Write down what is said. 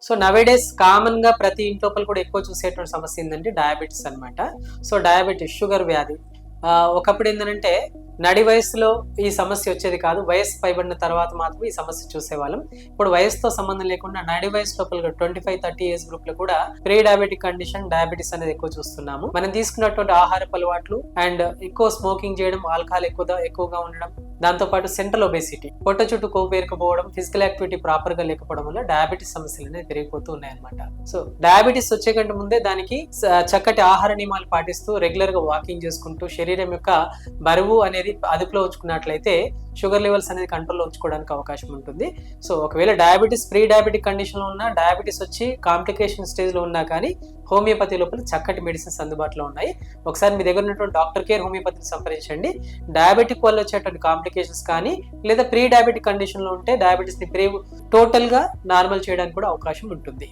So nowadays common గా ప్రతి ఇంట్లోపల కూడా ఎక్కువ చూసేటువంటి సమస్య ఏంటంటే డయాబెటీస్ అన్నమాట. సో డయాబెటీస్ షుగర్ వ్యాధి. ఒకప్పుడు ఏంటంటే నడి వయసులో ఈ సమస్య వచ్చేది కాదు, వయసు పైబడిన తర్వాత మాత్రమే ఈ సమస్య చూసేవాళ్ళం. ఇప్పుడు వయసుతో సంబంధం లేకుండా నడి వయసు లోపల 25-30 ఏజ్ గ్రూప్ లో కూడా ప్రీ డయాబెటిక్ కండిషన్ డయాబెటీస్ అనేది ఎక్కువ చూస్తున్నాము. మనం తీసుకున్నటువంటి ఆహారపు అలవాట్లు అండ్ ఎక్కువ స్మోకింగ్ చేయడం, ఆల్కహాల్ ఎక్కువగా ఉండడం, దాంతో పాటు సెంట్రల్ ఒబేసిటీ, పొట్ట చుట్టూ కొవ్వు పేరుకుపోవడం, ఫిజికల్ యాక్టివిటీ ప్రాపర్ గా లేకపోవడం వల్ల డయాబెటీస్ సమస్యలు అనేది పెరిగిపోతూ ఉన్నాయన్నమాట. సో డయాబెటీస్ వచ్చే కంటే ముందే దానికి చక్కటి ఆహార నియమాలు పాటిస్తూ రెగ్యులర్ గా వాకింగ్ చేసుకుంటూ శరీరం యొక్క బరువు అనేది అదుపులో ఉంచుకున్నట్లయితే షుగర్ లెవెల్స్ అనేది కంట్రోల్లో ఉంచుకోవడానికి అవకాశం ఉంటుంది. సో ఒకవేళ డయాబెటీస్ ప్రీ డయాబెటిక్ కండిషన్ లో ఉన్నా, డయాబెటీస్ వచ్చి కాంప్లికేషన్ స్టేజ్ లో ఉన్నా కానీ హోమియోపతి లోపల చక్కటి మెడిసిన్స్ అందుబాటులో ఉన్నాయి. ఒకసారి మీ దగ్గర ఉన్నటువంటి డాక్టర్ కేర్ హోమియోపతిని సంప్రదించండి. డయాబెటిక్ వల్ల వచ్చేటువంటి కాంప్లికేషన్స్ కానీ లేదా ప్రీ డయాబెటిక్ కండిషన్ లో ఉంటే డయాబెటీస్ ని టోటల్ గా నార్మల్ చేయడానికి కూడా అవకాశం ఉంటుంది.